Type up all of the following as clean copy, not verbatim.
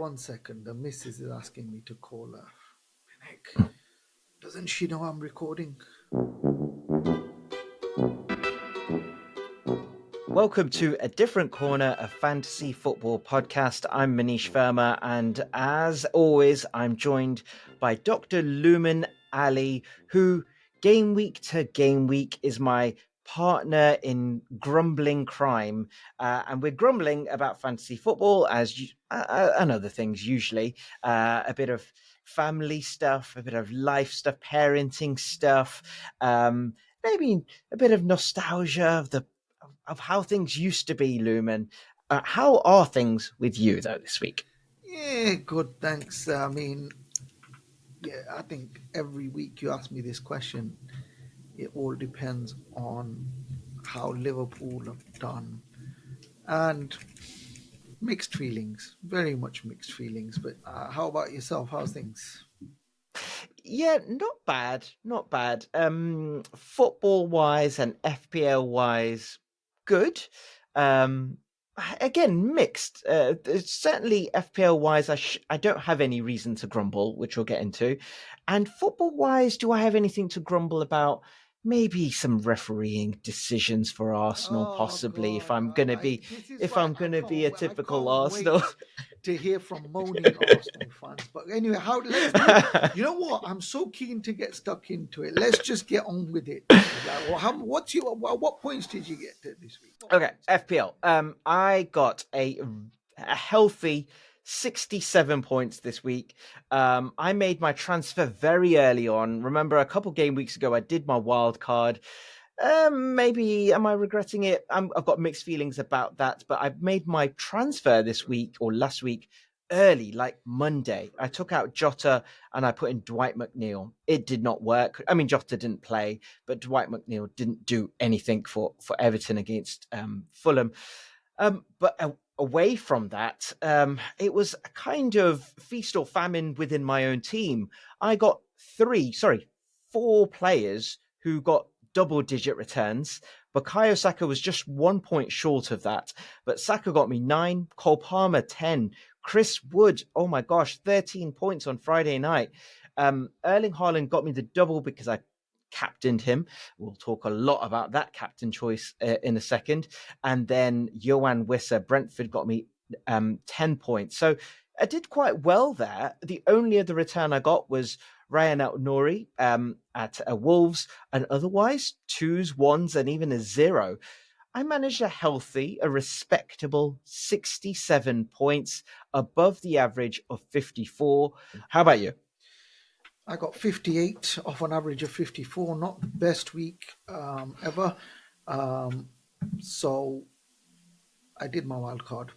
1 second. The missus is asking me to call her. Nick, doesn't she know I'm recording? Welcome to a different corner of Fantasy Football Podcast. I'm Manish Verma, and as always, I'm joined by Dr. Luman Ali, who game week to game week is my partner in grumbling crime. And we're grumbling about fantasy football and other things, usually. A bit of family stuff, a bit of life stuff, parenting stuff, maybe a bit of nostalgia of how things used to be, Lumen. How are things with you, though, this week? Yeah, good, thanks. I think every week you ask me this question. It all depends on how Liverpool have done. And mixed feelings, very much mixed feelings. But how about yourself? How's things? Yeah, not bad. Football-wise and FPL-wise, good. Again, mixed. Certainly FPL-wise, I don't have any reason to grumble, which we'll get into. And football-wise, do I have anything to grumble about? Maybe some refereeing decisions for Arsenal, possibly. God, If I'm gonna be a I typical can't Arsenal. wait to hear from moaning Arsenal fans. But anyway, let's do it. You know what? I'm so keen to get stuck into it. Let's just get on with it. What points did you get to this week? Okay, FPL. I got a healthy 67 points this week. I made my transfer very early on. Remember, a couple game weeks ago, I did my wild card. Maybe am I regretting it? I've got mixed feelings about that, but I made my transfer this week or last week early, like Monday. I took out Jota and I put in Dwight McNeil. It did not work. I mean, Jota didn't play, but Dwight McNeil didn't do anything for Everton against Fulham. But away from that, it was a kind of feast or famine within my own team. I got four players who got double-digit returns. Bukayo Saka was just 1 point short of that, but Saka got me 9, Cole Palmer 10, Chris Wood, oh my gosh, 13 points on Friday night. Erling Haaland got me the double because I captained him. We'll talk a lot about that captain choice in a second. And then Yohan Wissa, Brentford got me 10 points. So I did quite well there. The only other return I got was Ryan Nouri at Wolves, and otherwise 2s, 1s, and even a 0. I managed a respectable 67 points above the average of 54. How about you? I got 58 off an average of 54, not the best week ever. So I did my wild card.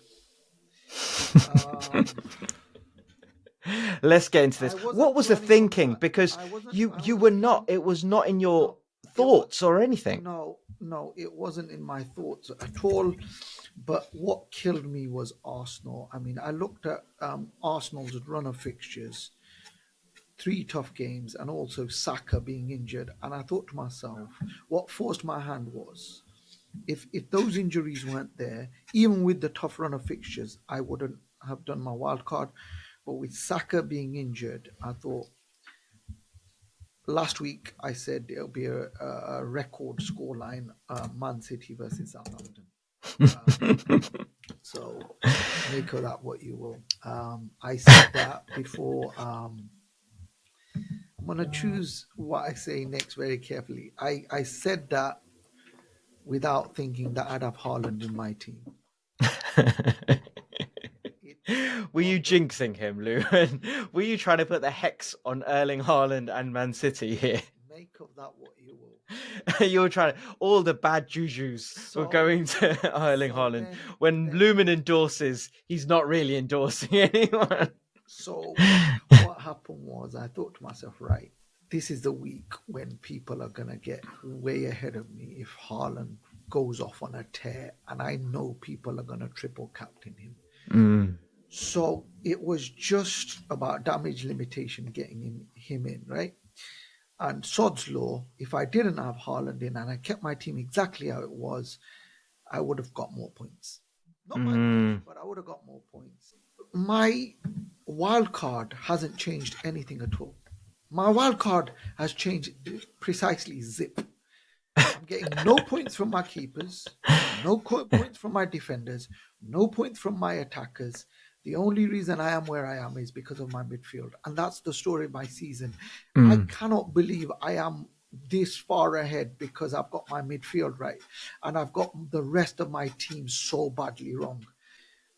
Let's get into this. What was the thinking? Because you were not, it was not in your thoughts or anything. No, it wasn't in my thoughts at all. But what killed me was Arsenal. I mean, I looked at Arsenal's run of fixtures, 3 tough games, and also Saka being injured. And I thought to myself, what forced my hand was, if those injuries weren't there, even with the tough run of fixtures, I wouldn't have done my wild card. But with Saka being injured, I thought, last week I said it'll be a record scoreline, Man City versus Southampton. So make of that what you will. I said that before. I'm going to choose what I say next very carefully. I said that without thinking that I'd have Haaland in my team. Were you jinxing him, Lou? Were you trying to put the hex on Erling Haaland and Man City here? Make of that what you will. You were trying. All the bad jujus were going to Erling Haaland. When Luman endorses, he's not really endorsing anyone. So what happened was, I thought to myself, right, this is the week when people are going to get way ahead of me if Haaland goes off on a tear, and I know people are going to triple captain him. So it was just about damage limitation getting him in, right? And sod's law, if I didn't have Haaland in and I kept my team exactly how it was, I would have got more points. Not my points, but I would have got more points. My wild card hasn't changed anything at all. My wild card has changed precisely zip. I'm getting no points from my keepers, no points from my defenders, no points from my attackers. The only reason I am where I am is because of my midfield. And that's the story of my season. I Mm, cannot believe I am this far ahead because I've got my midfield right and I've got the rest of my team so badly wrong.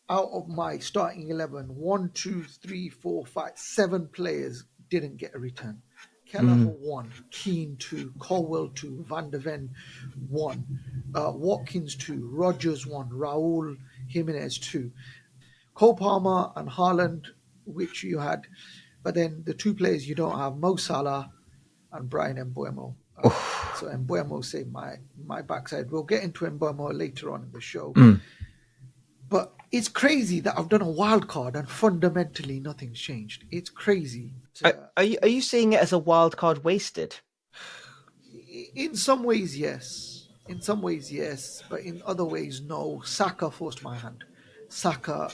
Out of my starting 11, 1, 2, 3, 4, 5, 7 players didn't get a return. Kelleher mm. 1, Keane 2, Colwell 2, Van de Ven 1, Watkins 2, Rogers 1, Raul Jimenez 2. Cole Palmer and Haaland, which you had, but then the two players you don't have, Mo Salah and Brian Mbeumo. So Mbeumo saved my backside. We'll get into Mbeumo later on in the show. Mm. But it's crazy that I've done a wild card and fundamentally nothing's changed. It's crazy. Are you seeing it as a wild card wasted? In some ways, yes. In some ways, yes. But in other ways, no. Saka forced my hand. Saka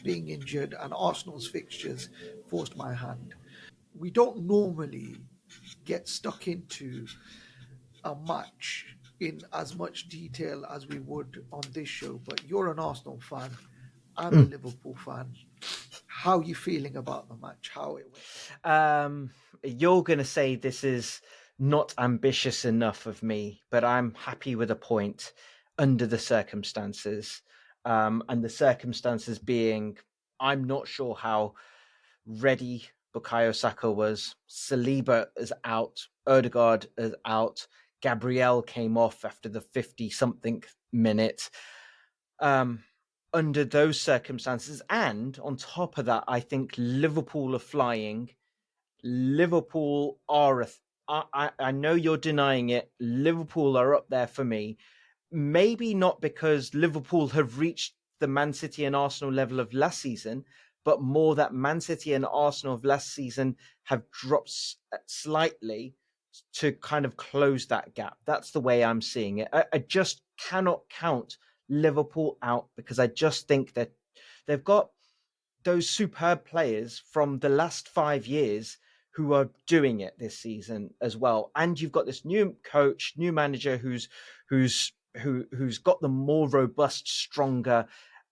being injured and Arsenal's fixtures forced my hand. We don't normally get stuck into a match in as much detail as we would on this show, but you're an Arsenal fan. I'm a Mm. Liverpool fan. How are you feeling about the match? How it went? You're going to say this is not ambitious enough of me, but I'm happy with a point under the circumstances. And the circumstances being, I'm not sure how ready Bukayo Saka was. Saliba is out. Odegaard is out. Gabriel came off after the 50 something minute. Um, Under those circumstances, and on top of that, I think Liverpool are flying. Liverpool are I know you're denying it. Liverpool are up there for me. Maybe not because Liverpool have reached the Man City and Arsenal level of last season, but more that Man City and Arsenal of last season have dropped slightly to kind of close that gap. That's the way I'm seeing it. I just cannot count Liverpool out because I just think that they've got those superb players from the last 5 years who are doing it this season as well. And you've got this new coach, new manager who's got them more robust, stronger.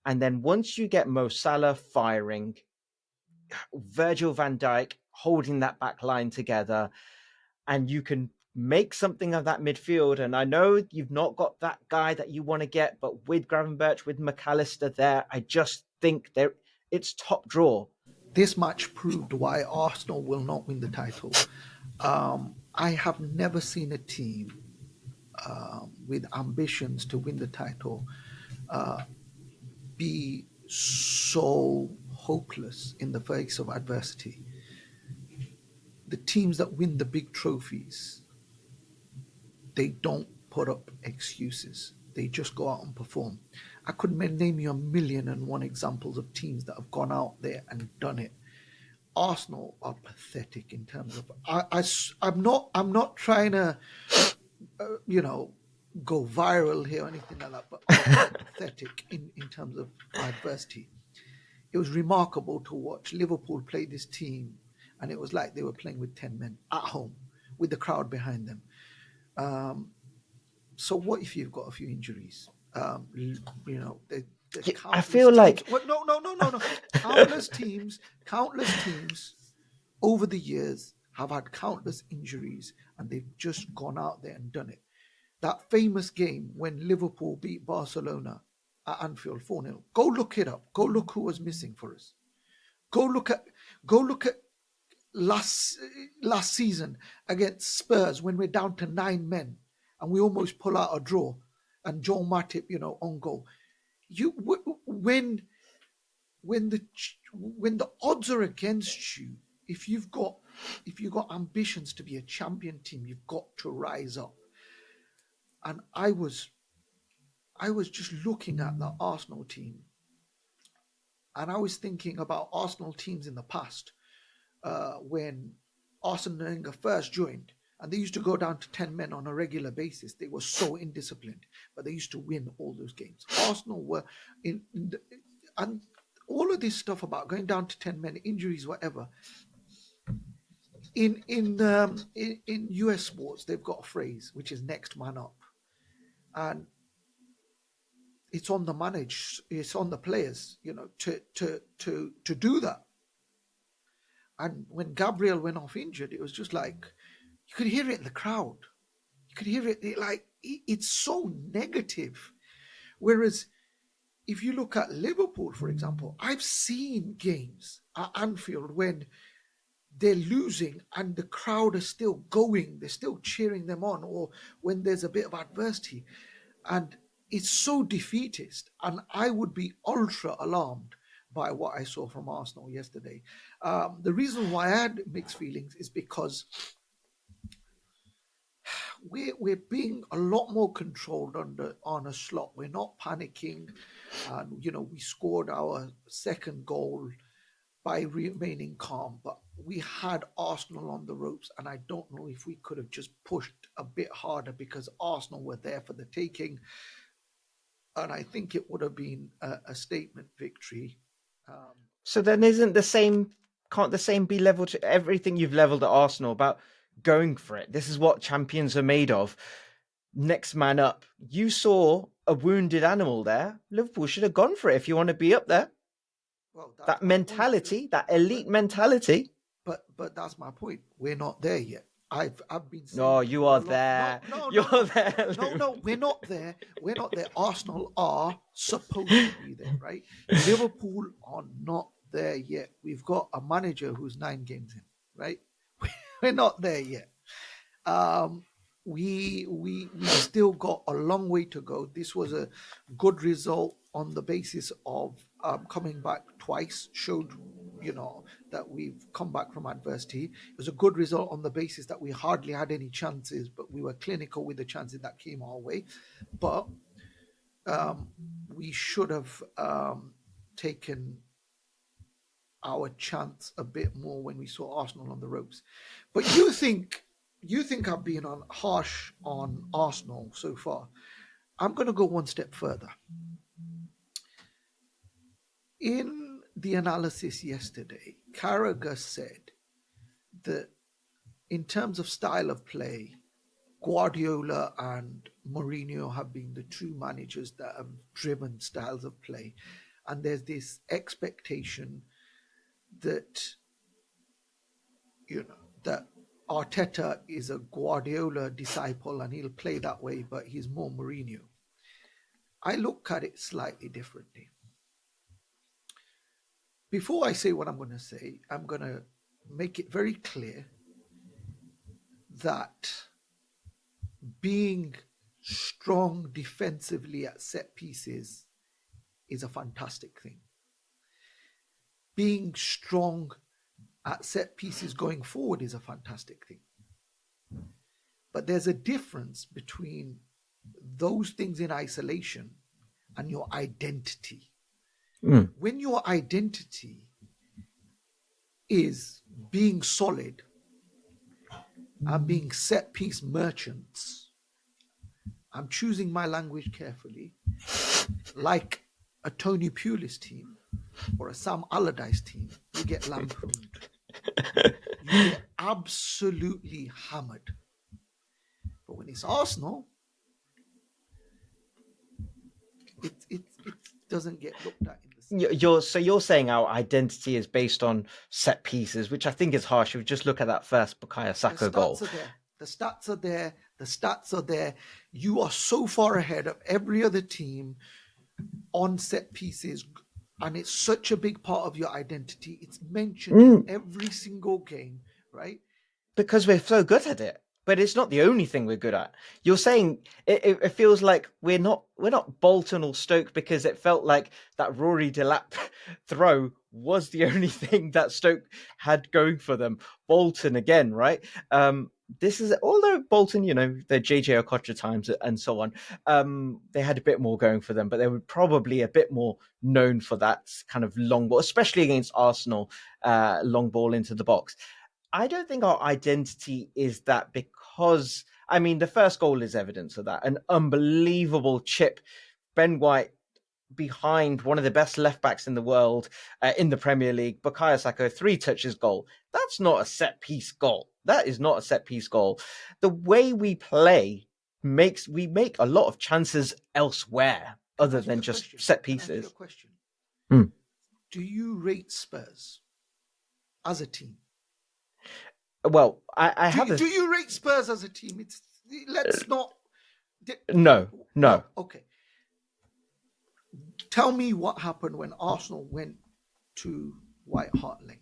And then once you get Mo Salah firing, Virgil van Dijk holding that back line together, and you can make something of that midfield. And I know you've not got that guy that you want to get, but with Gravenberch, with McAllister there, I just think it's top draw. This match proved why Arsenal will not win the title. I have never seen a team with ambitions to win the title be so hopeless in the face of adversity. The teams that win the big trophies, they don't put up excuses. They just go out and perform. I could name you 1,000,001 examples of teams that have gone out there and done it. Arsenal are pathetic in terms of. I'm not trying to, you know, go viral here or anything like that. But Arsenal are pathetic in terms of adversity. It was remarkable to watch Liverpool play this team, and it was like they were playing with 10 men at home with the crowd behind them. Um, so what if you've got a few injuries? There's I countless feel teams. like What? No, no, no, no, no. Countless teams over the years have had countless injuries, and they've just gone out there and done it. That famous game when Liverpool beat Barcelona at Anfield 4-0. Go look it up. Go look who was missing for us. Go look at go look at last last season against Spurs when we're down to 9 men and we almost pull out a draw and Joel Matip, on goal. You when the odds are against you, if you've got ambitions to be a champion team, you've got to rise up. And I was just looking at the Arsenal team, and I was thinking about Arsenal teams in the past when Arsene Wenger first joined, and they used to go down to 10 men on a regular basis. They were so indisciplined, but they used to win all those games. Arsenal were in the, and all of this stuff about going down to 10 men, injuries, whatever. In US sports, they've got a phrase which is next man up, and it's on the it's on the players, to do that. And when Gabriel went off injured, it was just like you could hear it in the crowd. You could hear it's so negative. Whereas if you look at Liverpool, for example, I've seen games at Anfield when they're losing and the crowd are still going, they're still cheering them on, or when there's a bit of adversity. And it's so defeatist. And I would be ultra alarmed by what I saw from Arsenal yesterday. The reason why I had mixed feelings is because we're being a lot more controlled on a slot. We're not panicking, and we scored our second goal by remaining calm. But we had Arsenal on the ropes, and I don't know if we could have just pushed a bit harder because Arsenal were there for the taking, and I think it would have been a statement victory. So then can't the same be leveled to everything you've leveled at Arsenal about going for it? This is what champions are made of. Next man up. You saw a wounded animal there. Liverpool should have gone for it if you want to be up there. Well, That mentality, that elite mentality. But that's my point. We're not there yet. I've been saying. No, you are there. No, You're there. No, we're not there. We're not there. Arsenal are supposed to be there, right? Liverpool are not there yet. We've got a manager who's 9 games in, right? We're not there yet. We still got a long way to go. This was a good result on the basis of coming back twice. Showed that we've come back from adversity. It was a good result on the basis that we hardly had any chances, but we were clinical with the chances that came our way. But we should have taken our chance a bit more when we saw Arsenal on the ropes. But you think I've been harsh on Arsenal so far. I'm going to go one step further. In the analysis yesterday, Carragher said that in terms of style of play, Guardiola and Mourinho have been the two managers that have driven styles of play. And there's this expectation that, that Arteta is a Guardiola disciple and he'll play that way, but he's more Mourinho. I look at it slightly differently. Before I say what I'm going to say, I'm going to make it very clear that being strong defensively at set pieces is a fantastic thing. Being strong at set pieces going forward is a fantastic thing. But there's a difference between those things in isolation and your identity. When your identity is being solid and being set piece merchants, I'm choosing my language carefully, like a Tony Pulis team or a Sam Allardyce team, you get lampooned. You get absolutely hammered. But when it's Arsenal, it doesn't get looked at in the same. You're saying our identity is based on set pieces, which I think is harsh. If we just look at that first Bukayo Saka goal. The stats are there. The stats are there. You are so far ahead of every other team on set pieces, and it's such a big part of your identity. It's mentioned in every single game, right? Because we're so good at it. But it's not the only thing we're good at. You're saying it feels like we're not Bolton or Stoke because it felt like that Rory Delap throw was the only thing that Stoke had going for them. Bolton again, right? This is, although Bolton, the JJ Okocha times and so on, they had a bit more going for them, but they were probably a bit more known for that kind of long ball, especially against Arsenal, long ball into the box. I don't think our identity is that, because, the first goal is evidence of that. An unbelievable chip. Ben White behind one of the best left backs in the world in the Premier League, Bukayo Saka, 3 touches goal. That's not a set piece goal. That is not a set piece goal. The way we play we make a lot of chances elsewhere Can I other ask you than a just question? set Can I ask you a pieces. question? Hmm. Do you rate Spurs as a team? Well, I have Do you rate Spurs as a team? Let's not. no. No. Okay. Tell me what happened when Arsenal went to White Hart Lane.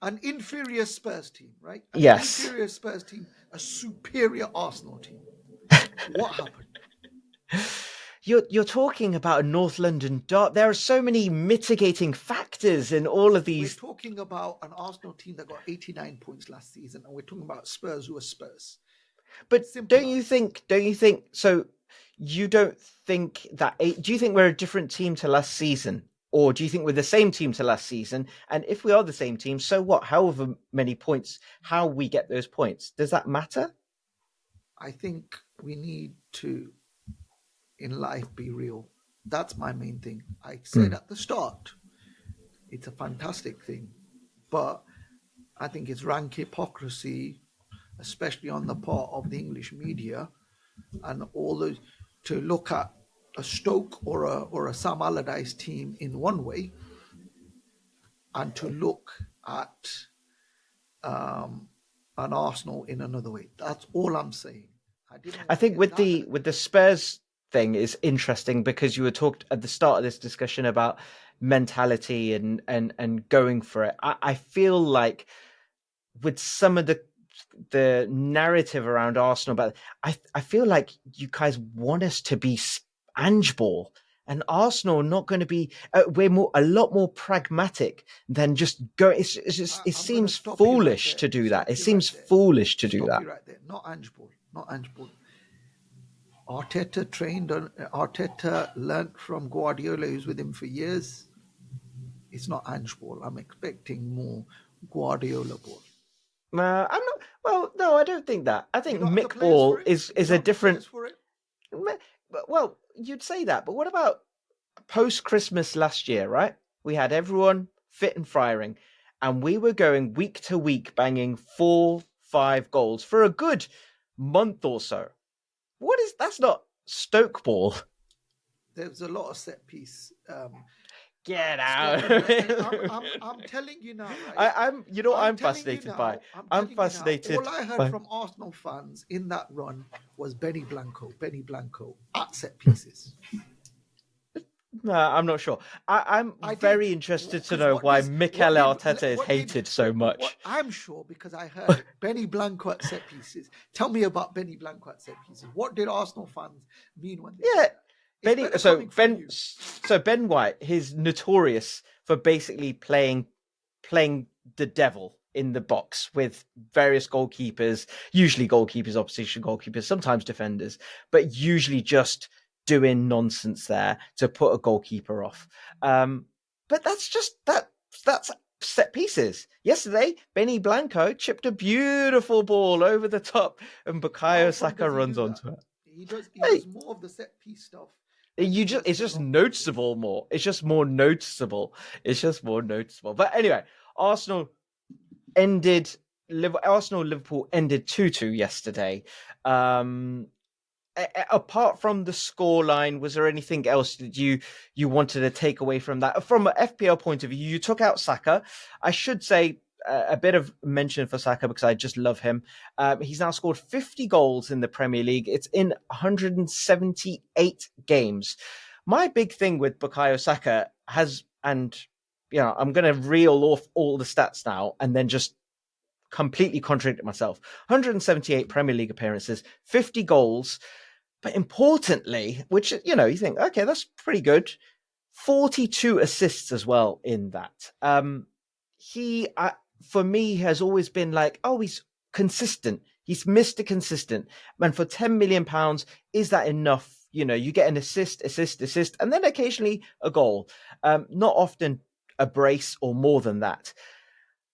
An inferior Spurs team, right? An Yes. inferior Spurs team, a superior Arsenal team. What happened? You're talking about a North London derby. There are so many mitigating factors in all of We're these. talking about an Arsenal team that got 89 points last season, and we're talking about Spurs who are Spurs. But Simple don't you as. think so? You don't think that? Do you think we're a different team to last season, or do you think we're the same team to last season? And if we are the same team, so what? However many points, how we get those points, does that matter? I think we need to, in life, be real. That's my main thing. I said at the start, it's a fantastic thing, but I think it's rank hypocrisy, especially on the part of the English media and all those, to look at a Stoke or a Sam Allardyce team in one way, and to look at an Arsenal in another way. That's all I'm saying. I didn't I want to think get that. with the Spurs thing is interesting because you were talked at the start of this discussion about mentality and going for it. I feel like with some of the narrative around Arsenal, but I feel like you guys want us to be Ange ball, and Arsenal are not going to be. We're a lot more pragmatic than just go. It's just it I'm going to seems stop you right foolish there. to do that. Stop It you right seems there. foolish to do Stop that. you right there. Not Ange Ball. Not Ange Ball. Arteta learnt from Guardiola, who's with him for years. It's not Ange Ball. I'm expecting more Guardiola Ball. I'm not. Well, no, I don't think that. I You think don't have the Mick players for Ball it. is You a don't have the different. players for it. Well, you'd say that, but what about post Christmas last year, right? We had everyone fit and firing, and we were going week to week, banging 4-5 goals for a good month or so. That's not Stoke ball. There's a lot of set piece Get out. stuff in there, and I'm telling you now, right? I'm, I'm I'm telling you fascinated by. now. I'm I'm telling you now. fascinated All I heard by. from Arsenal fans in that run was Benny Blanco at set pieces. No, I'm not sure. I'm I did, very interested to because know why Mikel Arteta is what did hated so what much. I'm sure, because I heard it. Benny Blanco at set pieces. Tell me about Benny Blanco at set pieces. What did Arsenal fans mean when they Yeah, said that? It's Benny. better So coming from you. Ben White, he's notorious for basically playing the devil in the box with various goalkeepers, usually goalkeepers, opposition goalkeepers, sometimes defenders, but usually just doing nonsense there to put a goalkeeper off. But that's set pieces. Yesterday, Benny Blanco chipped a beautiful ball over the top, and How Bukayo often Saka does he runs do that? onto it. He Hey, does more of the set piece stuff than he does it's the just long passes. noticeable more. It's just more noticeable. It's just more noticeable. But anyway, ended Arsenal Liverpool ended 2-2 yesterday. Apart from the scoreline, was there anything else that you wanted to take away from that? From an FPL point of view, you took out Saka. I should say a bit of mention for Saka because I just love him. He's now scored 50 goals in the Premier League. It's in 178 games. My big thing with Bukayo Saka and I'm going to reel off all the stats now and then just completely contradict myself. 178 Premier League appearances, 50 goals. But importantly, which, you think, okay, that's pretty good. 42 assists as well in that. He, for me, has always been like, oh, he's consistent. He's Mr. Consistent. And for £10 million, is that enough? You get an assist, and then occasionally a goal. Not often a brace or more than that.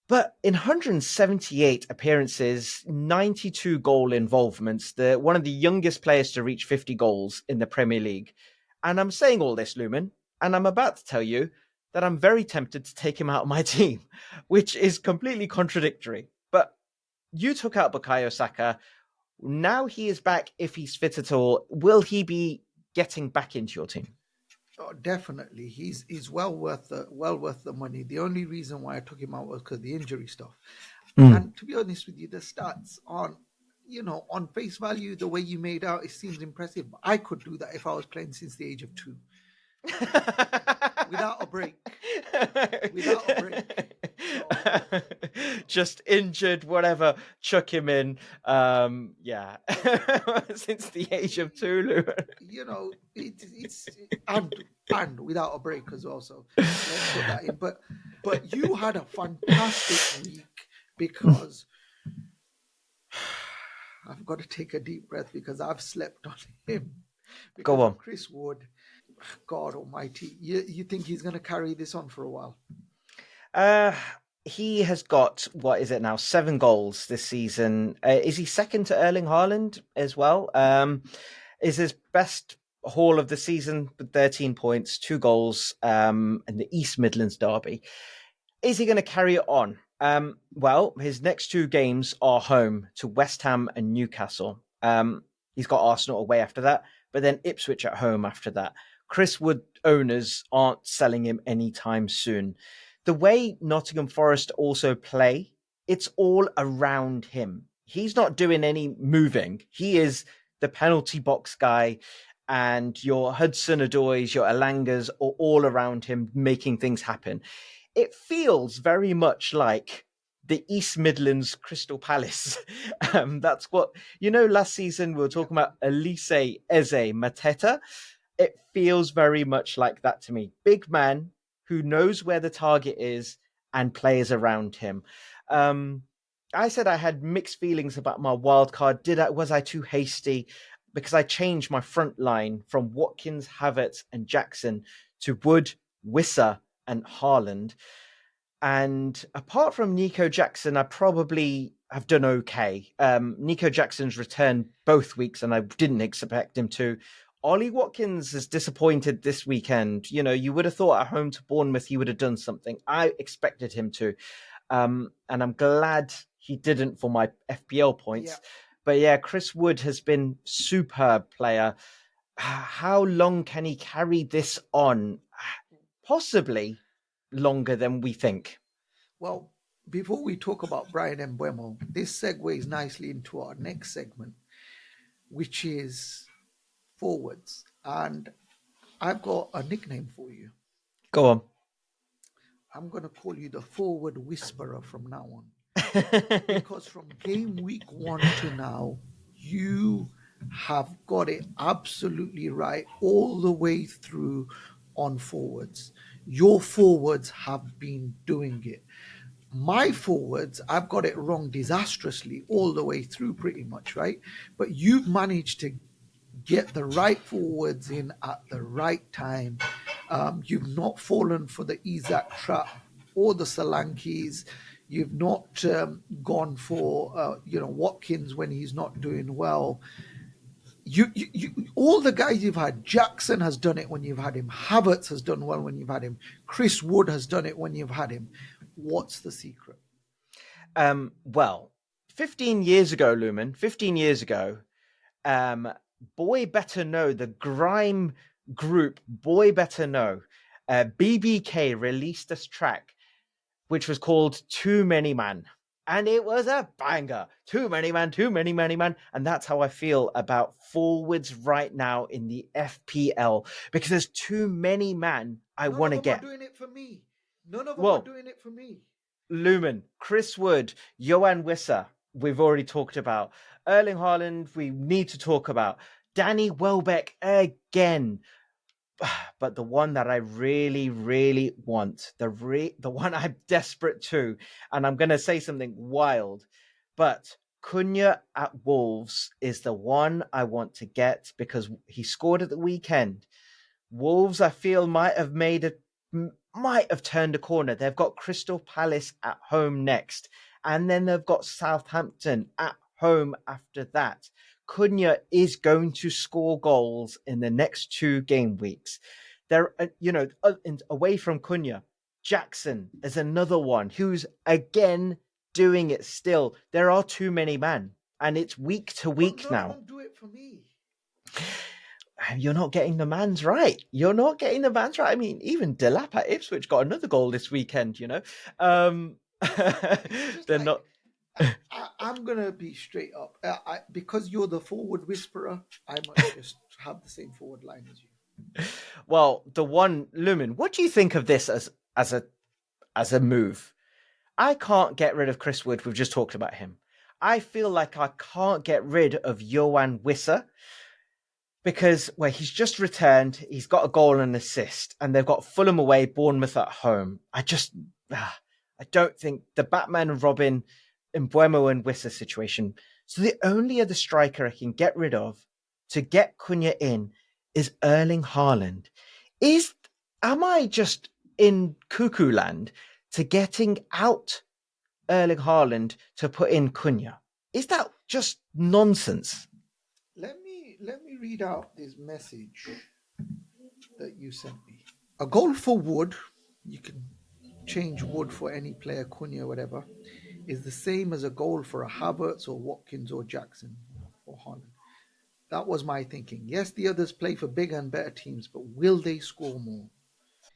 But in 178 appearances, 92 goal involvements, one of the youngest players to reach 50 goals in the Premier League. And I'm saying all this, Lumen, and I'm about to tell you that I'm very tempted to take him out of my team, which is completely contradictory. But you took out Bukayo Saka. Now he is back if he's fit at all. Will he be getting back into your team? Oh, definitely, he's well worth the money. The only reason why I took him out was because the injury stuff. Mm. And to be honest with you, the stats aren't, on face value, the way you made out, it seems impressive. But I could do that if I was playing since the age of 2, without a break, without a break. So Just injured, whatever, chuck him in. Yeah, since the age of two. it's and without a break as well. So let's put that in. But you had a fantastic week because I've got to take a deep breath because I've slept on him Go because on. of Chris Wood. God Almighty, you think he's going to carry this on for a while? Uh, he has got, what is it now, 7 goals this season. Is he second to Erling Haaland as well? Is his best haul of the season with 13 points, 2 goals, in the East Midlands derby. Is he going to carry it on? Well, his next 2 games are home to West Ham and Newcastle. He's got Arsenal away after that, but then Ipswich at home after that. Chris Wood owners aren't selling him anytime soon. The way Nottingham Forest also play, it's all around him. He's not doing any moving. He is the penalty box guy, and your Hudson Odois, your Alangas are all around him making things happen. It feels very much like the East Midlands Crystal Palace. That's what, last season we were Yeah. talking about Elise Eze Mateta. It feels very much like that to me. Big man who knows where the target is and plays around him. Um, I said I had mixed feelings about my wild card. Was I too hasty? Because I changed my front line from Watkins, Havertz, and Jackson to Wood, Wissa, and Haaland. And apart from Nico Jackson, I probably have done okay. Nico Jackson's returned both weeks, and I didn't expect him to. Ollie Watkins is disappointed this weekend. You would have thought at home to Bournemouth he would have done something. I expected him to. And I'm glad he didn't for my FPL Yeah. points. But yeah, Chris Wood has been superb player. How long can he carry this on? Possibly longer than we think. Well, before we talk about Brian Mbeumo, this segues nicely into our next segment, which is forwards. And I've got a nickname for you. Go on. I'm going to call you the forward whisperer from now on. Because from game week 1 to now, you have got it absolutely right all the way through on forwards. Your forwards have been doing it. My forwards, I've got it wrong disastrously all the way through, pretty much, right? But you've managed to get the right forwards in at the right time. You've not fallen for the Isaac trap or the Solankis. You've not gone for Watkins when he's not doing well. All the guys you've had, Jackson has done it when you've had him. Havertz has done well when you've had him. Chris Wood has done it when you've had him. What's the secret? Well, 15 years ago, Lumen, 15 years ago, um, Boy Better Know, the grime group, Boy Better Know, BBK released this track, which was called Too Many Man. And it was a banger. Too many man, too many man. And that's how I feel about forwards right now in the FPL, because there's too many man I None want of to them are get. doing it for me. None of them are Well, doing it for me. Lumen, Chris Wood, Johan Wissa, we've already talked about. Erling Haaland, we need to talk about. Danny Welbeck again. But the one that I really, really want, the one I'm desperate to, and I'm going to say something wild, but Cunha at Wolves is the one I want to get because he scored at the weekend. Wolves, I feel, might have made might have turned a corner. They've got Crystal Palace at home next, and then they've got Southampton at home after that. Cunha is going to score goals in the next 2 game weeks. They're, away from Cunha, Jackson is another one who's again doing it still. There are too many men, and it's week to But week none of now. them do it for me. You're not getting the man's right. You're not getting the man's right. I mean, even Delap at Ipswich got another goal this weekend, It's just They're like not. I'm gonna be straight up. Because you're the forward whisperer, I must just have the same forward line as you. Well, the one Lumen, what do you think of this as a move? I can't get rid of Chris Wood. We've just talked about him. I feel like I can't get rid of Johan Wissa because he's just returned, he's got a goal and an assist, and they've got Fulham away, Bournemouth at home. I don't think the Batman and Robin and Mbeumo and Wissa situation. So the only other striker I can get rid of to get Cunha in is Erling Haaland. Is am I just in cuckoo land to getting out Erling Haaland to put in Cunha? Is that just nonsense? Let me read out this message that you sent me. A goal for Wood, you can change Wood for any player, Cunha or whatever, is the same as a goal for a Havertz or Watkins or Jackson or Holland. That was my thinking. Yes, the others play for bigger and better teams, but will they score more?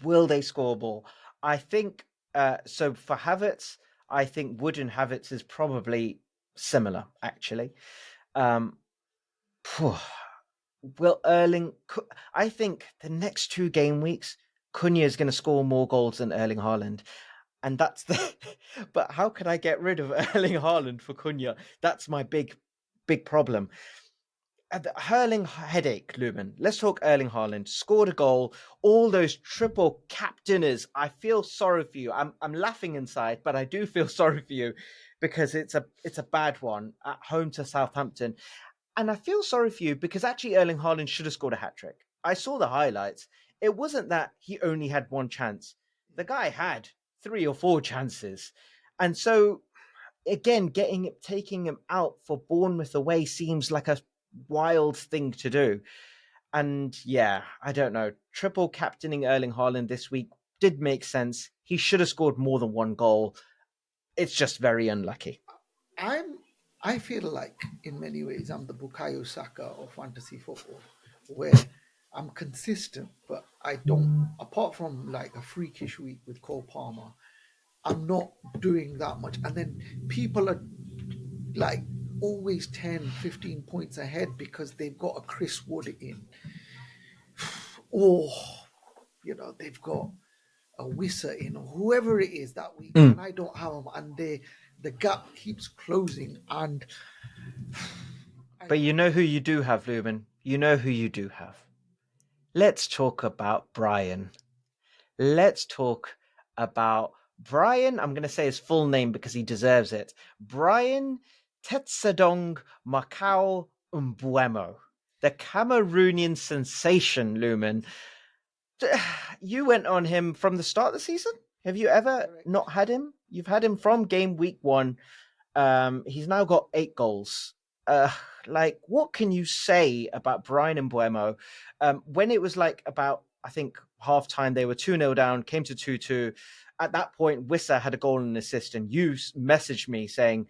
Will they score more? I think so. For Havertz, I think Wood and Havertz is probably similar, actually. Um, will Erling? I think the next 2 game weeks, Cunha is going to score more goals than Erling Haaland, and that's the. But how can I get rid of Erling Haaland for Cunha? That's my big problem. The Hurling headache, Lumen. Let's talk Erling Haaland. Scored a goal. All those triple captainers. I feel sorry for you. I'm laughing inside, but I do feel sorry for you because it's a bad one at home to Southampton. And I feel sorry for you because actually Erling Haaland should have scored a hat trick. I saw the highlights. It wasn't that he only had one chance. The guy had 3 or 4 chances. And so again, taking him out for Bournemouth away seems like a wild thing to do. And yeah, I don't know. Triple captaining Erling Haaland this week did make sense. He should have scored more than one goal. It's just very unlucky. I'm I feel like in many ways I'm the Bukayo Saka of fantasy football, where I'm consistent, but I don't. Apart from like a freakish week with Cole Palmer, I'm not doing that much. And then people are like always 10, 15 points ahead because they've got a Chris Wood in, or they've got a Wissa in, or whoever it is that week, Mm. and I don't have them, and the gap keeps closing, and I But don't you know. know who you do have, Lumen. You know who you do have. Let's talk about Brian. Let's talk about Brian. I'm going to say his full name because he deserves it. Brian Tetsadong Macau Mbeumo, the Cameroonian sensation, Lumen. You went on him from the start of the season. Have you ever Correct. not had him? You've had him from game week 1. He's now got 8 goals. Uh, what can you say about Brian and Buemo? When it was like about, I think, half time, they were 2-0 down, came to 2-2. At that point, Wissa had a goal and an assist, and you messaged me saying,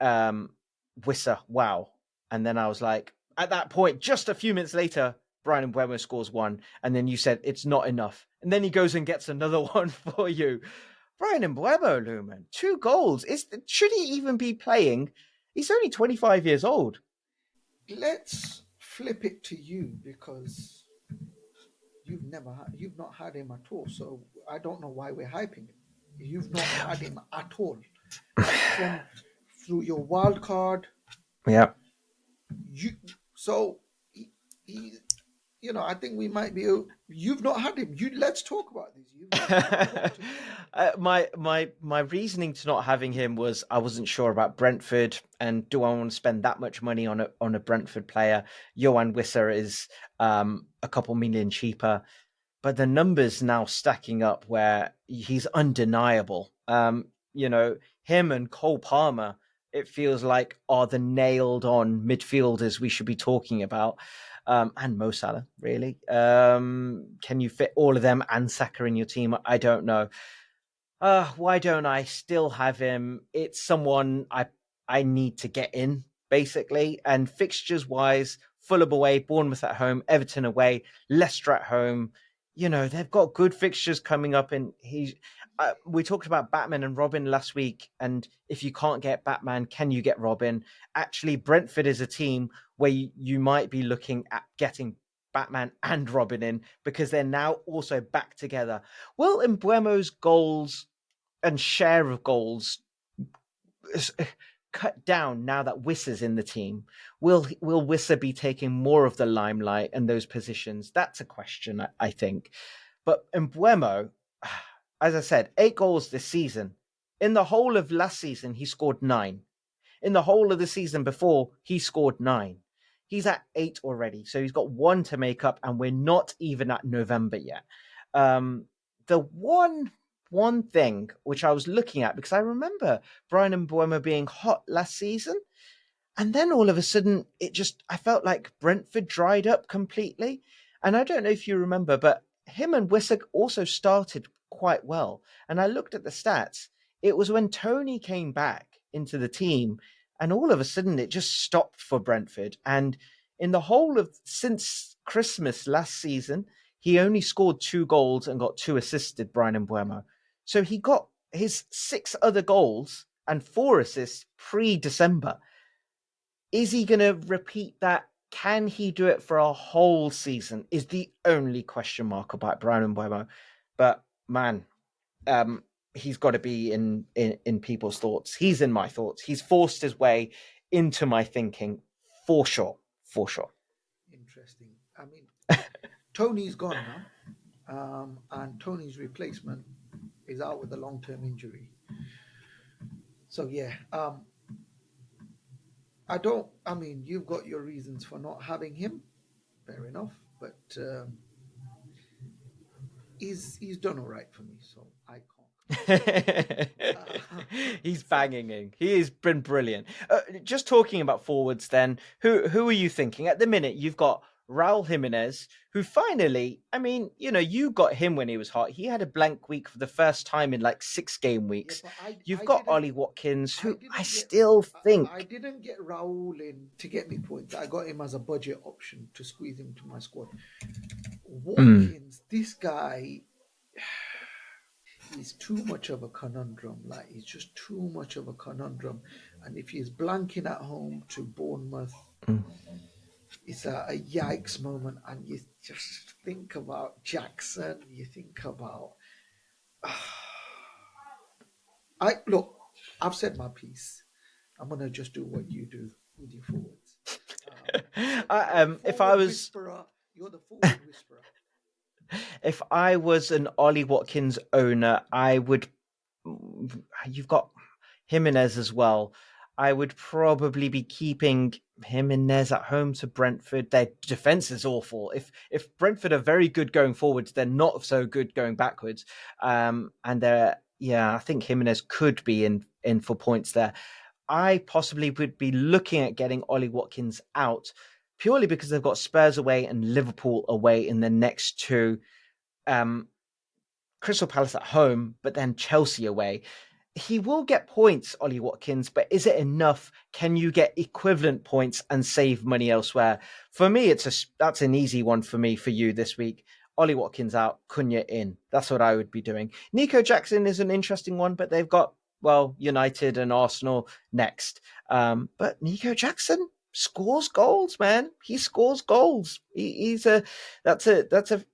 Wissa, wow. And then I was like, at that point, just a few minutes later, Brian Mbeumo scores one, and then you said it's not enough, and then he goes and gets another one for you. Brian Mbeumo, Lumen, 2 goals. Should he even be playing? He's only 25 years old. Let's flip it to you because you've not had him at all. So I don't know why we're hyping him. You've not had him at all, like from through your wild card. Yeah. You so he I think we might be. You've not had him. Let's talk about this. You've not had him. Talk to me. My reasoning to not having him was I wasn't sure about Brentford, and do I want to spend that much money on a Brentford player? Johan Wisser is a couple million cheaper. but the numbers now stacking up where he's undeniable. Him and Cole Palmer, it feels like, are the nailed on midfielders we should be talking about. And Mo Salah, really. Can you fit all of them and Saka in your team? I don't know. Why don't I still have him? It's someone I need to get in, basically. And fixtures wise, Fulham away, Bournemouth at home, Everton away, Leicester at home. They've got good fixtures coming up, and we talked about Batman and Robin last week, and if you can't get Batman, can you get Robin? Actually, Brentford is a team where you might be looking at getting Batman and Robin in because they're now also back together. Will Mbeumo's goals and share of goals cut down now that Wissa's in the team? Will Wissa be taking more of the limelight and those positions? That's a question, I think. But Mbeumo, as I said, 8 goals this season. In the whole of last season, he scored 9. In the whole of the season before, he scored 9. He's at 8 already, so he's got 1 to make up, and we're not even at November yet. The one thing which I was looking at, because I remember Brian Mbeumo being hot last season, and then all of a sudden I felt like Brentford dried up completely. And I don't know if you remember, but him and Wissa also started quite well. And I looked at the stats. It was when Tony came back into the team, and all of a sudden it just stopped for Brentford. And in the whole of since Christmas last season, he only scored 2 goals and got 2 assisted, Brian Mbeumo. So he got his 6 other goals and 4 assists pre-December. Is he going to repeat that? Can he do it for a whole season? Is the only question mark about Brian Mbeumo. But man, he's got to be in people's thoughts. He's in my thoughts. He's forced his way into my thinking for sure. For sure. Interesting. I mean, Tony's gone now, and Tony's replacement is out with a long-term injury. So yeah, I mean, you've got your reasons for not having him. Fair enough, but he's done all right for me, so I can't. He's So banging. He has been brilliant. Just talking about forwards, then, who are you thinking at the minute? You've got Raul Jimenez, who finally, I mean, you got him when he was hot. He had a blank week for the first time in like 6 game yeah, weeks. but You've I got didn't Ollie Watkins, I who I didn't get still I think. didn't get Raul in to get me points. I got him as a budget option to squeeze him to my squad. Mm, Watkins, this guy, he's too much of a conundrum. Like he's just too much of a conundrum. And if he's blanking at home to Bournemouth, mm. it's a yikes moment. And you just think about Jackson. You think about. I look. I've said my piece. I'm gonna just do what you do with your forwards. You're the If I forward was whisperer. You're the forward whisperer. if I was an Ollie Watkins owner, I would. You've got Jimenez as well. I would probably be keeping Jimenez at home to Brentford. Their defense is awful. If Brentford are very good going forwards, they're not so good going backwards. And I think Jimenez could be in for points there. I possibly would be looking at getting Ollie Watkins out purely because they've got Spurs away and Liverpool away in the next 2. Um, Crystal Palace at home, but then Chelsea away. He will get points, Ollie Watkins, but is it enough? Can you get equivalent points and save money elsewhere? For me, that's an easy one for me, for you this week. Ollie Watkins out, Cunha in. That's what I would be doing. Nico Jackson is an interesting one, but they've got, United and Arsenal next. But Nico Jackson scores goals, man. He scores goals. That's a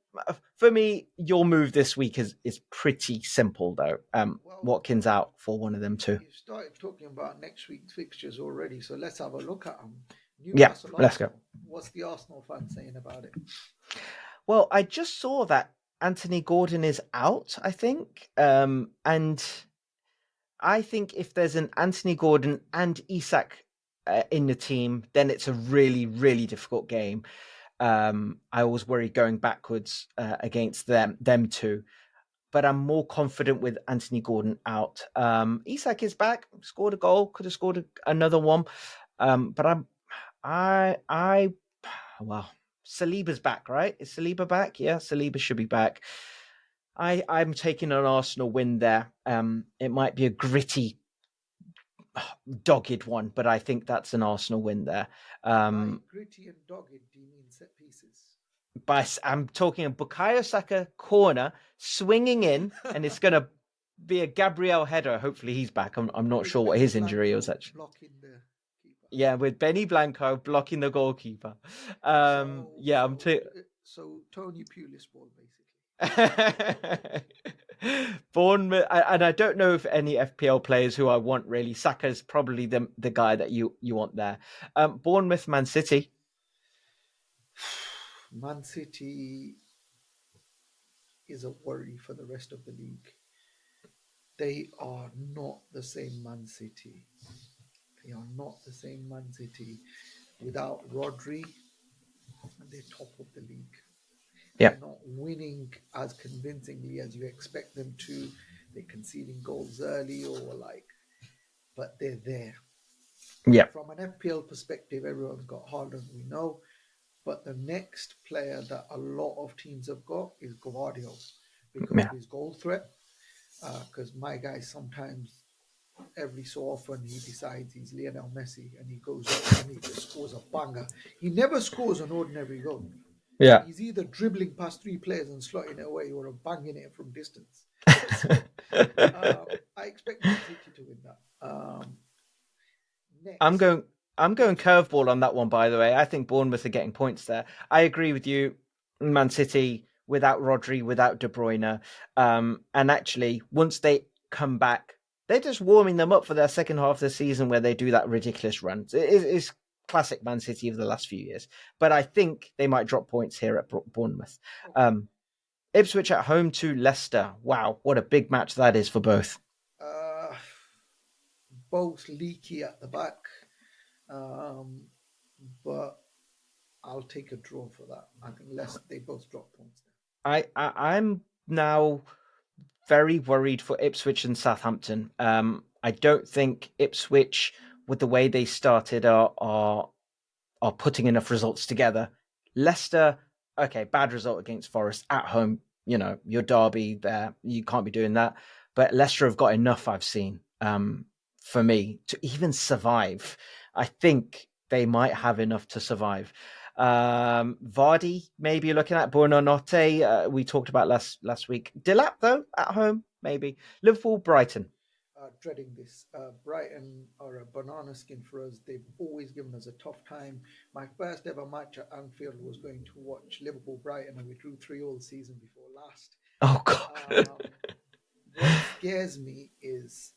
for me, your move this week is pretty simple though. Well, Watkins out for one of them too. you started talking about next week's fixtures already, so let's have a look at them. Yeah, Newcastle let's go. Arsenal. What's the Arsenal fan saying about it? Well, I just saw that Anthony Gordon is out, I think. And I think if there's an Anthony Gordon and Isak in the team, then it's a really, really difficult game. I always worry going backwards against them two. But I'm more confident with Anthony Gordon out. Isak is back, scored a goal, could have scored another one. But I, well, Saliba's back, right? Is Saliba back? Yeah, Saliba should be back. I'm taking an Arsenal win there. It might be a gritty, dogged one, but I think that's an Arsenal win there. By Um, gritty and dogged, do you mean set pieces? I'm talking a Bukayo Saka corner swinging in, and it's going to be a Gabriel header. Hopefully he's back. I'm not With sure what Benny his injury was Blanco actually. blocking the keeper. Yeah, with Benny Blanco blocking the goalkeeper. So, Yeah, I'm so, too. so Tony Pulis ball basically. Bournemouth, and I don't know if any FPL players who I want really. Saka's probably the guy that you want there. Bournemouth, Man City. Man City is a worry for the rest of the league. They are not the same Man City. They are not the same Man City without Rodri, and they're top of the league. Yeah, They're not winning as convincingly as you expect them to. They're conceding goals early but they're there. yeah, From an FPL perspective, everyone's got Haaland, we know. But the next player that a lot of teams have got is Guardiola because of yeah. his goal threat. Because my guy sometimes, every so often, he decides he's Lionel Messi and he goes up and he just scores a banger. He never scores an ordinary goal. Yeah. He's either dribbling past three players and slotting it away or banging it from distance. So I expect Man City to win that. I'm Next, going. I'm going curveball on that one. By the way, I think Bournemouth are getting points there. I agree with you. Man City without Rodri, without De Bruyne, and actually once they come back, they're just warming them up for their second half of the season where they do that ridiculous run. It's classic Man City of the last few years. But I think they might drop points here at Bournemouth. okay. Um, Ipswich at home to Leicester. Wow, what a big match that is for both. Uh, both leaky at the back, um, but I'll take a draw for that. I think less they both drop points there. I'm now very worried for Ipswich and Southampton. I don't think Ipswich, with the way they started, are putting enough results together. Leicester, okay, bad result against Forest at home. You know, your derby there, you can't be doing that. But Leicester have got enough, I've seen, for me to even survive. I think they might have enough to survive. Vardy, maybe you're looking at Buonanotte. We talked about last week. Delap though at home, maybe Liverpool, Brighton. Dreading this. Brighton are a banana skin for us. They've always given us a tough time. My first ever match at Anfield was going to watch Liverpool Brighton, and we drew 3-all season before last. Oh God. What scares me is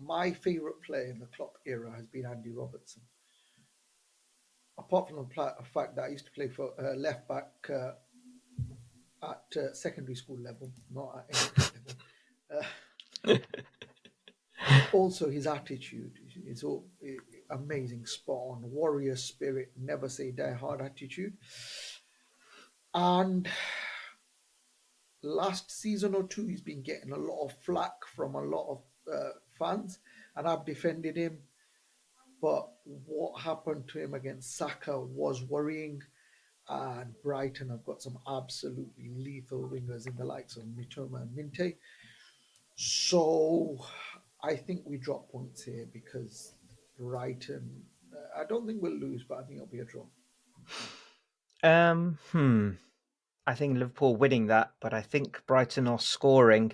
my favourite player in the Klopp era has been Andy Robertson. Apart from the fact that I used to play for left back at secondary school level, not at any level. Also, his attitude is all amazing, spot on, warrior spirit, never say die hard attitude. And last season or two, he's been getting a lot of flack from a lot of fans, and I've defended him. But what happened to him against Saka was worrying. And Brighton have got some absolutely lethal wingers in the likes of Mitoma and Minte. So I think we drop points here because Brighton, I don't think we'll lose, but I think it'll be a draw. Um, hmm. I think Liverpool winning that, but I think Brighton are scoring.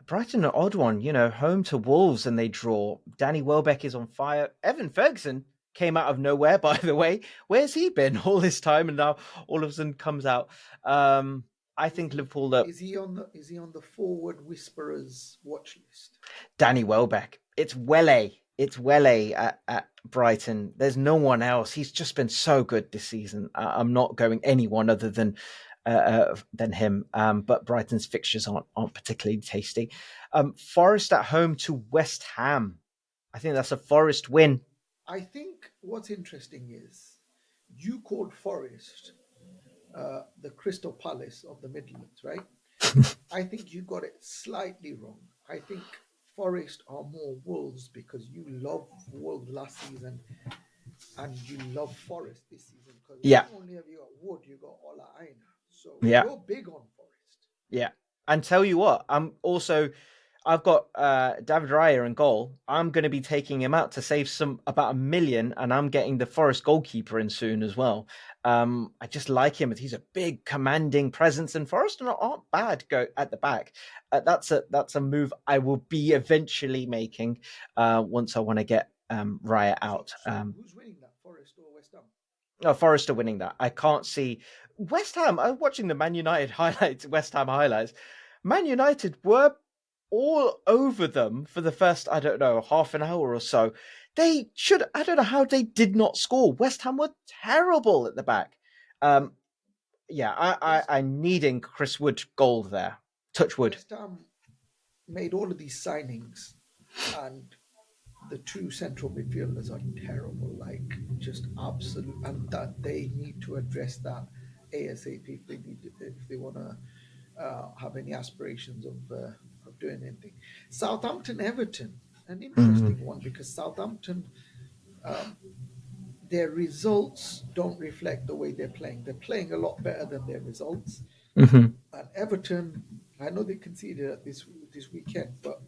Brighton, an odd one, home to Wolves and they draw. Danny Welbeck is on fire. Evan Ferguson came out of nowhere, by the way. Where's he been all this time? And now all of a sudden comes out. I Is think he Liverpool, is he on the forward whisperers watch list? Danny Welbeck. It's Wele. It's Wele at Brighton. There's no one else. He's just been so good this season. I'm not going anyone other than him. But Brighton's fixtures aren't particularly tasty. Forest at home to West Ham. I think that's a Forest win. I think what's interesting is You called Forest the Crystal Palace of the Midlands, right? I think you got it slightly wrong. I think Forest are more Wolves because you love Wolves last season and you love Forest this season because Yeah, not only have you got Wood, you got Ola Aina. So yeah, you're big on Forest. yeah. And tell you what, I've got David Raya in goal. I'm going to be taking him out to save some about 1 million, and I'm getting the Forest goalkeeper in soon as well. I just like him. He's a big, commanding presence, and Forest aren't bad go at the back. That's a move I will be eventually making once I want to get Raya So out. so who's winning that, Forest or West Ham? Oh, Forest are winning that. I can't see West Ham. I'm watching the Man United highlights, West Ham highlights. Man United were all over them for the first, I don't know, half an hour or so. They should, I don't know how they did not score. West Ham were terrible at the back. Um, yeah, West I'm needing Chris Wood gold there. Touch wood. West Ham made all of these signings, and the two central midfielders are terrible, like just absolute, and that they need to address that ASAP if they want to have any aspirations of doing anything. Southampton Everton, an Mm-hmm. interesting one because Southampton, um, their results don't reflect the way they're playing. They're playing a lot better than their results. Mm-hmm. And Everton, I know they conceded at this weekend, but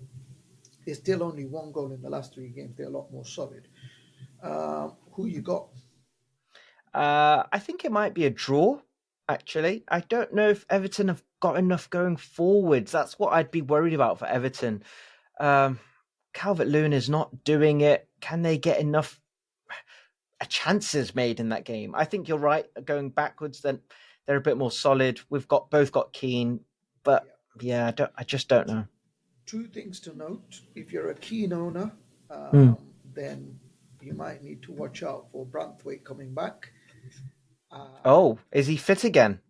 there's still only one goal in the last three games. They're a lot more solid. Who you got? I think it might be a draw, actually. I don't know if Everton have got enough going forwards. That's what I'd be worried about for Everton. Um, Calvert-Lewin is not doing it. Can they get enough chances made in that game? I think you're right. Going backwards, then they're a bit more solid. We've got both got Keane, but Yeah. yeah, I just don't know. Two things to note. If you're a keen owner, Hmm. then you might need to watch out for Branthwaite coming back, and Oh, is he fit again?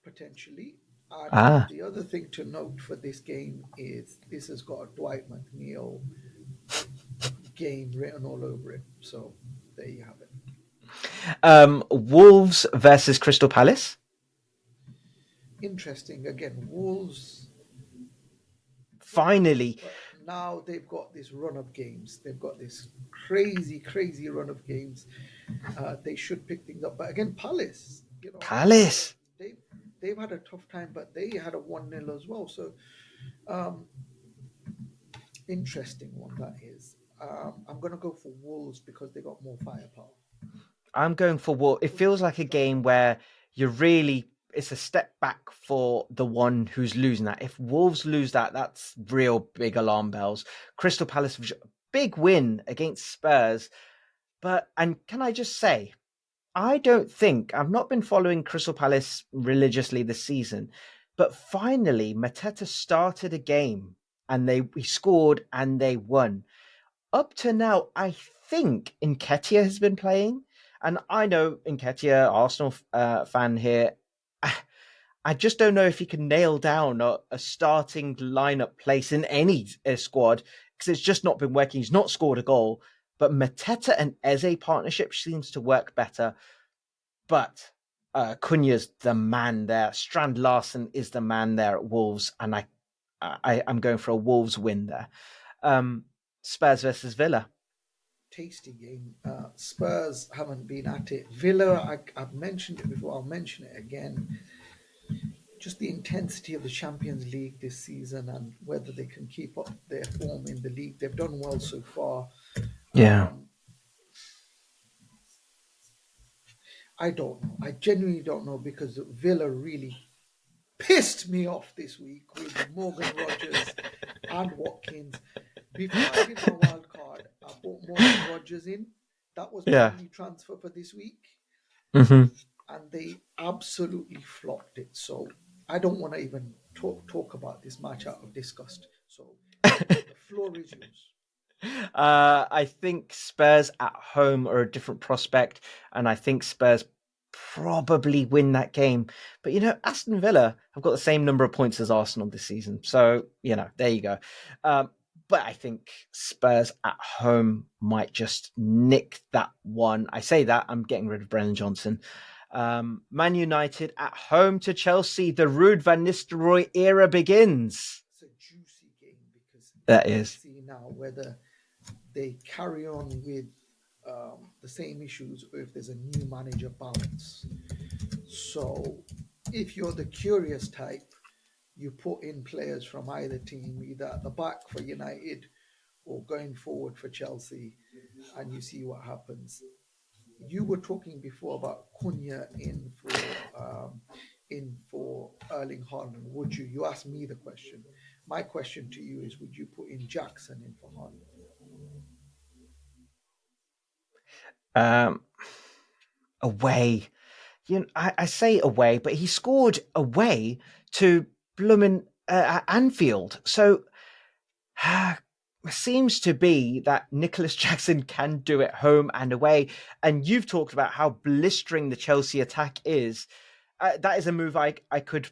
potentially. And Ah. the other thing to note for this game is this has got a Dwight McNeil game written all over it. So there you have it. Wolves versus Crystal Palace. Interesting. Again, Wolves struggled, Finally, but now they've got this run of games. They've got this crazy, crazy run of games. They should pick things up. But again, Palace, Palace. they've had a tough time, but they had a 1-0 as well. So um, interesting one that is. I'm going to go for Wolves because they got more firepower. I'm going for what it What do you feels think, like a Scott? game where you're really it's a step back for the one who's losing that. If Wolves lose that, that's real big alarm bells. Crystal Palace big win against Spurs, but and can I just say I don't think I've not been following Crystal Palace religiously this season, but finally Mateta started a game and he scored and they won. Up to now, I think Nketiah has been playing, and I know Nketiah, Arsenal fan here. I just don't know if he can nail down a starting lineup place in any squad because it's just not been working. He's not scored a goal, but Mateta and Eze partnership seems to work better. But Cunha's the man there. Strand Larson is the man there at Wolves, and I'm going for a Wolves win there. Um, Spurs versus Villa. Tasty game. Spurs haven't been at it. Villa, I've mentioned it before. I'll mention it again. Just the intensity of the Champions League this season and whether they can keep up their form in the league. They've done well so far. Yeah. Um, I don't know. I genuinely don't know because Villa really pissed me off this week with Morgan Rogers and Watkins. Before I did my wild card, I bought Morgan Rogers in. That was my Yeah. only transfer for this week, Hmm. and they absolutely flopped it. So I don't want to even talk about this match out of disgust. So the floor is yours. I think Spurs at home are a different prospect, and I think Spurs probably win that game. But Aston Villa have got the same number of points as Arsenal this season, so there you go. Um, but I think Spurs at home might just nick that one. I say that, I'm getting rid of Brennan Johnson. Man United at home to Chelsea. The Ruud van Nistelrooy era begins. It's a juicy game because That you is. see now whether they carry on with the same issues or if there's a new manager bounce. So if you're the curious type, you put in players from either team, either at the back for United or going forward for Chelsea, and you see what happens. You were talking before about Cunha in for Erling Haaland. Would you? You asked me the question. My question to you is: would you put in Jackson in for Haaland? Um, Away. I say away, but he scored away to Luman Anfield. So seems to be that Nicholas Jackson can do it home and away. And you've talked about how blistering the Chelsea attack is. That is a move I could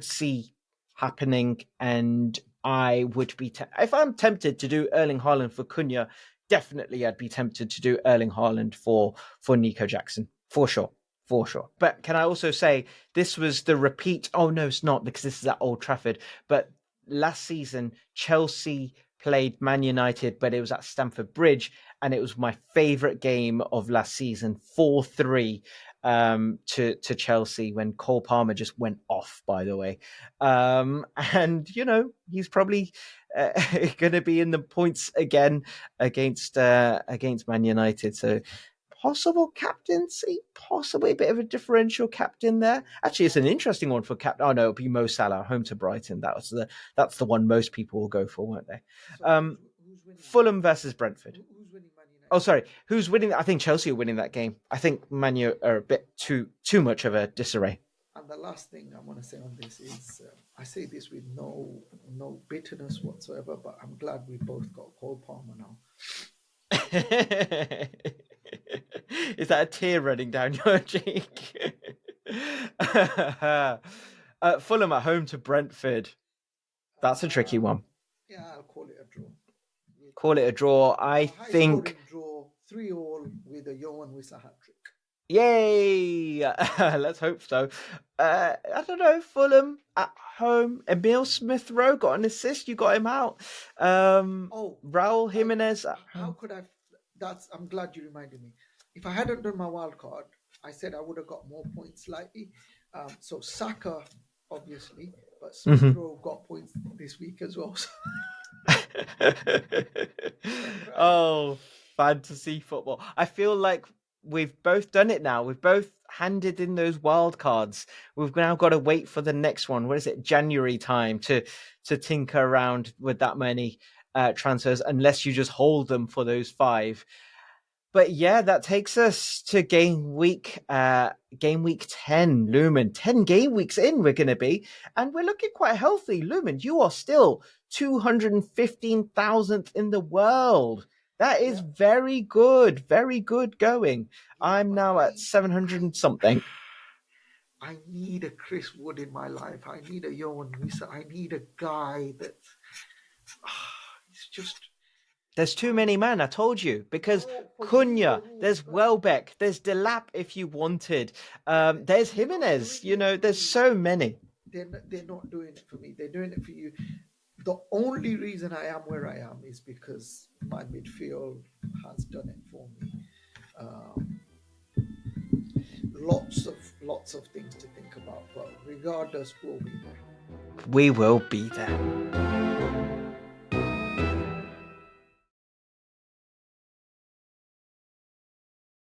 see happening, and I would be if I'm tempted to do Erling Haaland for Cunha. Definitely, I'd be tempted to do Erling Haaland for Nico Jackson for sure. For sure. But can I also say this was the repeat? Oh, no, it's not because this is at Old Trafford. But last season, Chelsea played Man United, but it was at Stamford Bridge. And it was my favourite game of last season, 4-3 to Chelsea when Cole Palmer just went off, by the way. And, he's probably going to be in the points again against Man United. So possible captaincy, possibly a bit of a differential captain there. Actually, it's an interesting one for captain. Oh no, it'll be Mo Salah home to Brighton. That's the one most people will go for, won't they? So who's winning that? Fulham versus Brentford. Who's winning Man United? Oh, sorry, who's winning? I think Chelsea are winning that game. I think Man U are a bit too much of a disarray. And the last thing I want to say on this is, I say this with no bitterness whatsoever, but I'm glad we both got Cole Palmer now. Is that a tear running down your cheek? Fulham at home to Brentford. That's a tricky one. Yeah, I'll call it a draw. Call it a draw. I think. Draw 3-3 with a Johan Wissa hat trick. Yay! Let's hope so. I don't know. Fulham at home. Emil Smith Rowe got an assist. You got him out. Raul Jimenez. How could I? I'm glad you reminded me. If I hadn't done my wild card, I said I would have got more points slightly. So Saka, obviously, but Smith Rowe got points this week as well. So. Oh, fantasy football. I feel like we've both done it now. We've both handed in those wild cards. We've now got to wait for the next one. What is it? January time to tinker around with that many transfers, unless you just hold them for those 5. But yeah, that takes us to game week 10, Lumen. 10 game weeks in we're going to be, and we're looking quite healthy. Lumen, you are still 215,000th in the world. That is very good going. I'm now at 700 and something. I need a Chris Wood in my life. I need a Johan Wissa. I need a guy that it's just. There's too many, man. I told you, because Cunha, there's Welbeck, there's Delap if you wanted. There's Jimenez. There's so many. They're not doing it for me. They're doing it for you. The only reason I am where I am is because my midfield has done it for me. Lots of things to think about, but regardless, we'll be there. We will be there.